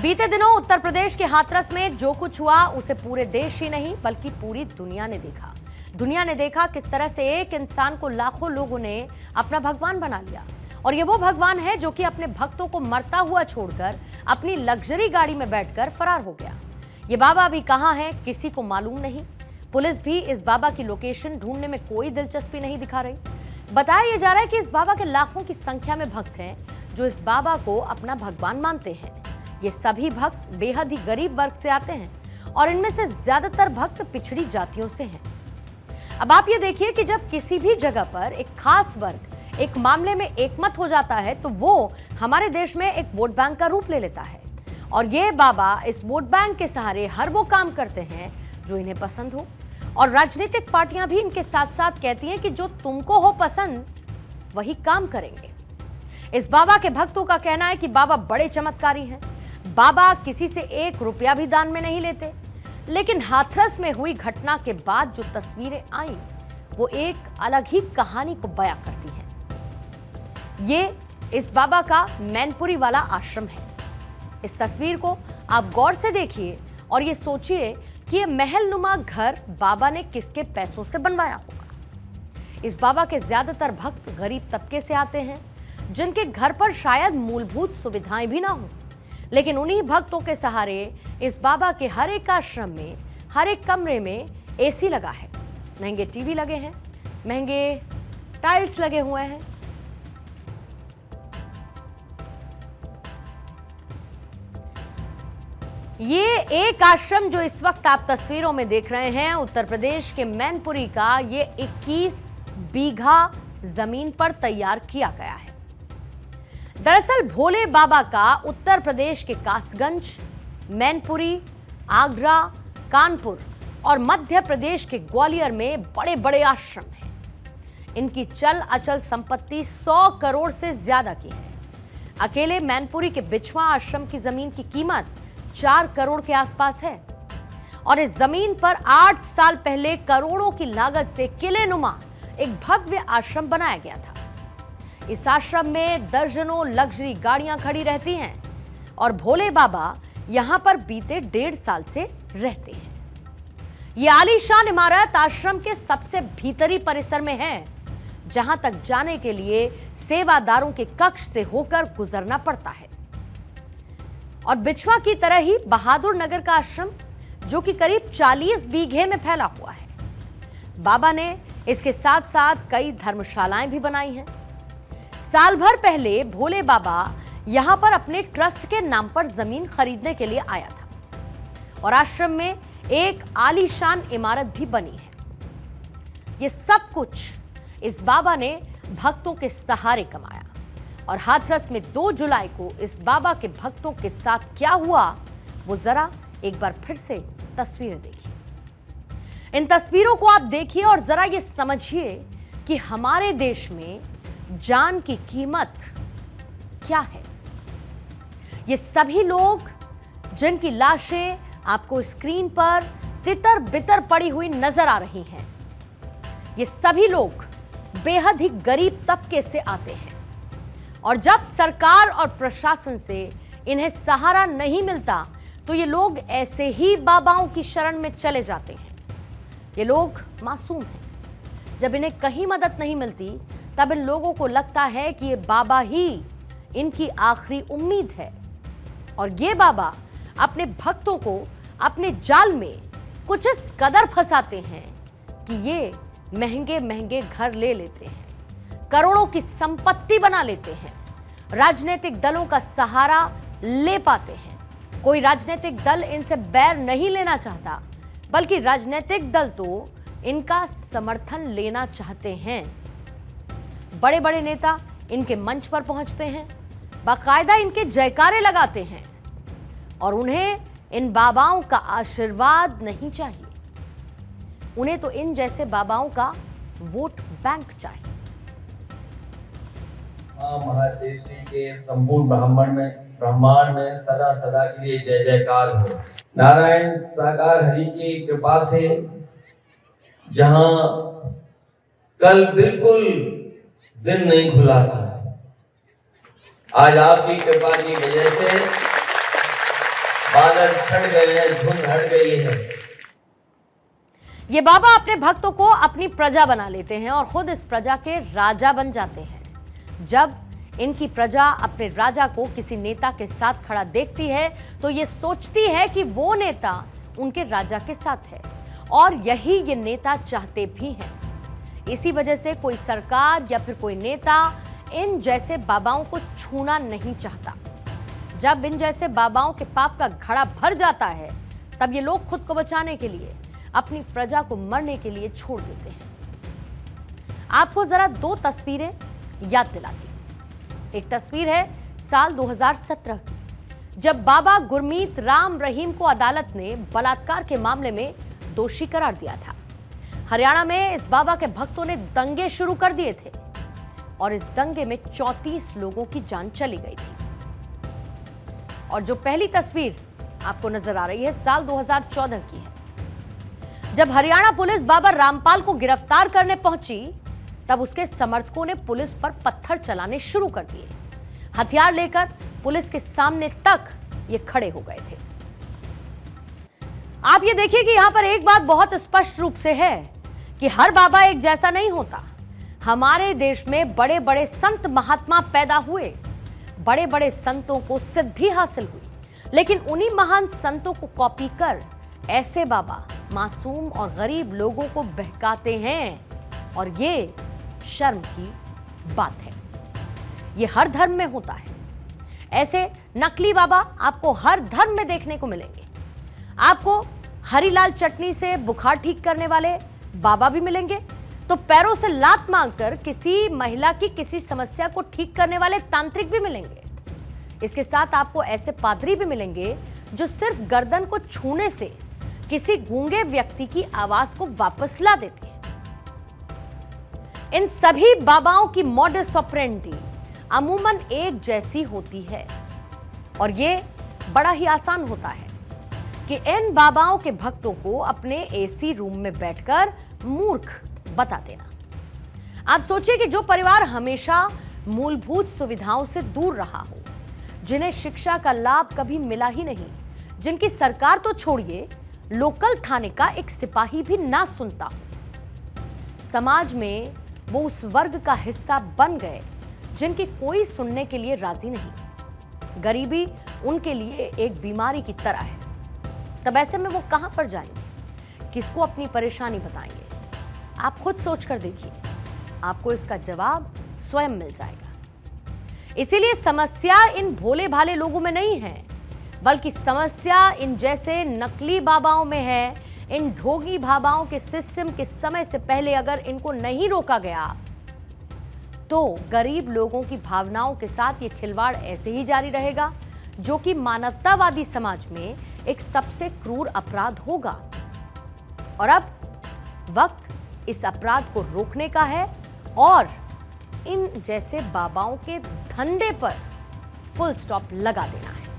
बीते दिनों उत्तर प्रदेश के हाथरस में जो कुछ हुआ उसे पूरे देश ही नहीं बल्कि पूरी दुनिया ने देखा। दुनिया ने देखा किस तरह से एक इंसान को लाखों लोगों ने अपना भगवान बना लिया। और ये वो भगवान है जो कि अपने भक्तों को मरता हुआ छोड़कर अपनी लग्जरी गाड़ी में बैठकर फरार हो गया। ये बाबा अभी कहाँ है किसी को मालूम नहीं। पुलिस भी इस बाबा की लोकेशन ढूंढने में कोई दिलचस्पी नहीं दिखा रही। बताया यह जा रहा है कि इस बाबा के लाखों की संख्या में भक्त हैं जो इस बाबा को अपना भगवान मानते हैं। ये सभी भक्त बेहद ही गरीब वर्ग से आते हैं और इनमें से ज्यादातर भक्त पिछड़ी जातियों से हैं। अब आप ये देखिए कि जब किसी भी जगह पर एक खास वर्ग एक मामले में एकमत हो जाता है तो वो हमारे देश में एक वोट बैंक का रूप ले लेता है। और ये बाबा इस वोट बैंक के सहारे हर वो काम करते हैं जो इन्हें पसंद हो। और राजनीतिक पार्टियां भी इनके साथ साथ कहती हैं कि जो तुमको हो पसंद वही काम करेंगे। इस बाबा के भक्तों का कहना है कि बाबा बड़े चमत्कारी हैं। बाबा किसी से 1 रुपया भी दान में नहीं लेते। लेकिन हाथरस में हुई घटना के बाद जो तस्वीरें आई वो एक अलग ही कहानी को बयां करती हैं। ये इस बाबा का मैनपुरी वाला आश्रम है। इस तस्वीर को आप गौर से देखिए और ये सोचिए कि ये महलनुमा घर बाबा ने किसके पैसों से बनवाया होगा। इस बाबा के ज्यादातर भक्त गरीब तबके से आते हैं जिनके घर पर शायद मूलभूत सुविधाएं भी ना हो। लेकिन उन्हीं भक्तों के सहारे इस बाबा के हर एक आश्रम में हर एक कमरे में एसी लगा है, महंगे टीवी लगे हैं, महंगे टाइल्स लगे हुए हैं। ये एक आश्रम जो इस वक्त आप तस्वीरों में देख रहे हैं उत्तर प्रदेश के मैनपुरी का, ये 21 बीघा जमीन पर तैयार किया गया है। दरअसल भोले बाबा का उत्तर प्रदेश के कासगंज, मैनपुरी, आगरा, कानपुर और मध्य प्रदेश के ग्वालियर में बड़े बड़े आश्रम हैं। इनकी चल अचल संपत्ति 100 करोड़ से ज्यादा की है। अकेले मैनपुरी के बिछवा आश्रम की जमीन की कीमत 4 करोड़ के आसपास है। और इस जमीन पर 8 साल पहले करोड़ों की लागत से किलेनुमा एक भव्य आश्रम बनाया गया था। इस आश्रम में दर्जनों लग्जरी गाड़ियां खड़ी रहती हैं और भोले बाबा यहां पर बीते 1.5 साल से रहते हैं। यह आलीशान इमारत आश्रम के सबसे भीतरी परिसर में है, जहां तक जाने के लिए सेवादारों के कक्ष से होकर गुजरना पड़ता है। और बिछवा की तरह ही बहादुर नगर का आश्रम जो कि करीब 40 बीघे में फैला हुआ है। बाबा ने इसके साथ साथ कई धर्मशालाएं भी बनाई हैं। साल भर पहले भोले बाबा यहां पर अपने ट्रस्ट के नाम पर जमीन खरीदने के लिए आया था और आश्रम में एक आलीशान इमारत भी बनी है। यह सब कुछ इस बाबा ने भक्तों के सहारे कमाया। और हाथरस में 2 जुलाई को इस बाबा के भक्तों के साथ क्या हुआ वो जरा एक बार फिर से तस्वीरें देखिए। इन तस्वीरों को आप देखिए और जरा ये समझिए कि हमारे देश में जान की कीमत क्या है। ये सभी लोग जिनकी लाशें आपको स्क्रीन पर तितर बितर पड़ी हुई नजर आ रही हैं, ये सभी लोग बेहद ही गरीब तबके से आते हैं। और जब सरकार और प्रशासन से इन्हें सहारा नहीं मिलता तो ये लोग ऐसे ही बाबाओं की शरण में चले जाते हैं। ये लोग मासूम हैं। जब इन्हें कहीं मदद नहीं मिलती तब इन लोगों को लगता है कि ये बाबा ही इनकी आखिरी उम्मीद है। और ये बाबा अपने भक्तों को अपने जाल में कुछ इस कदर फंसाते हैं कि ये महंगे महंगे घर ले लेते हैं, करोड़ों की संपत्ति बना लेते हैं, राजनीतिक दलों का सहारा ले पाते हैं। कोई राजनीतिक दल इनसे बैर नहीं लेना चाहता बल्कि राजनीतिक दल तो इनका समर्थन लेना चाहते हैं। बड़े बड़े नेता इनके मंच पर पहुंचते हैं, बाकायदा इनके जयकारे लगाते हैं और उन्हें इन बाबाओं का आशीर्वाद नहीं चाहिए। उन्हें तो इन जैसे बाबाओं का वोट बैंक चाहिए। महादेशी के संपूर्ण ब्रह्मांड में सदा सदा के लिए जय जयकार हो। नारायण साकार हरि की कृपा से जहां कल बिल्कुल दिन नहीं खुला था, आज आपकी कृपा की वजह से बादल छट गए हैं, धुंध हट गई है। ये बाबा अपने भक्तों को अपनी प्रजा बना लेते हैं और खुद इस प्रजा के राजा बन जाते हैं। जब इनकी प्रजा अपने राजा को किसी नेता के साथ खड़ा देखती है तो ये सोचती है कि वो नेता उनके राजा के साथ है और यही ये नेता चाहते भी हैं। इसी वजह से कोई सरकार या फिर कोई नेता इन जैसे बाबाओं को छूना नहीं चाहता। जब इन जैसे बाबाओं के पाप का घड़ा भर जाता है तब ये लोग खुद को बचाने के लिए अपनी प्रजा को मरने के लिए छोड़ देते हैं। आपको जरा दो तस्वीरें याद दिलाती हूं। एक तस्वीर है साल 2017 की, जब बाबा गुरमीत राम रहीम को अदालत ने बलात्कार के मामले में दोषी करार दिया था। हरियाणा में इस बाबा के भक्तों ने दंगे शुरू कर दिए थे और इस दंगे में 34 लोगों की जान चली गई थी। और जो पहली तस्वीर आपको नजर आ रही है साल 2014 की है, जब हरियाणा पुलिस बाबा रामपाल को गिरफ्तार करने पहुंची तब उसके समर्थकों ने पुलिस पर पत्थर चलाने शुरू कर दिए। हथियार लेकर पुलिस के सामने तक ये खड़े हो गए थे। आप ये देखिए कि यहां पर एक बात बहुत स्पष्ट रूप से है कि हर बाबा एक जैसा नहीं होता। हमारे देश में बड़े बड़े संत महात्मा पैदा हुए, बड़े बड़े संतों को सिद्धि हासिल हुई, लेकिन उन्हीं महान संतों को कॉपी कर ऐसे बाबा मासूम और गरीब लोगों को बहकाते हैं और ये शर्म की बात है। ये हर धर्म में होता है। ऐसे नकली बाबा आपको हर धर्म में देखने को मिलेंगे। आपको हरीलाल चटनी से बुखार ठीक करने वाले बाबा भी मिलेंगे तो पैरों से लात मांगकर किसी महिला की किसी समस्या को ठीक करने वाले तांत्रिक भी मिलेंगे। इसके साथ आपको ऐसे पादरी भी मिलेंगे जो सिर्फ गर्दन को छूने से किसी गूंगे व्यक्ति की आवाज को वापस ला देते हैं। इन सभी बाबाओं की मॉडस ऑपरेंडी अमूमन एक जैसी होती है और ये बड़ा ही आसान होता है कि इन बाबाओं के भक्तों को अपने एसी रूम में बैठकर मूर्ख बता देना। आप सोचिए कि जो परिवार हमेशा मूलभूत सुविधाओं से दूर रहा हो, जिन्हें शिक्षा का लाभ कभी मिला ही नहीं, जिनकी सरकार तो छोड़िए लोकल थाने का एक सिपाही भी ना सुनता हो, समाज में वो उस वर्ग का हिस्सा बन गए जिनकी कोई सुनने के लिए राजी नहीं। गरीबी उनके लिए एक बीमारी की तरह है। तब ऐसे में वो कहां पर जाएंगे, किसको अपनी परेशानी बताएंगे? आप खुद सोच कर देखिए, आपको इसका जवाब स्वयं मिल जाएगा। इसीलिए समस्या इन भोले भाले लोगों में नहीं है, बल्कि समस्या इन जैसे नकली बाबाओं में है। इन ढोंगी बाबाओं के सिस्टम के समय से पहले अगर इनको नहीं रोका गया तो गरीब लोगों की भावनाओं के साथ ये खिलवाड़ ऐसे ही जारी रहेगा, जो कि मानवतावादी समाज में एक सबसे क्रूर अपराध होगा। और अब वक्त इस अपराध को रोकने का है और इन जैसे बाबाओं के धंधे पर फुल स्टॉप लगा देना है।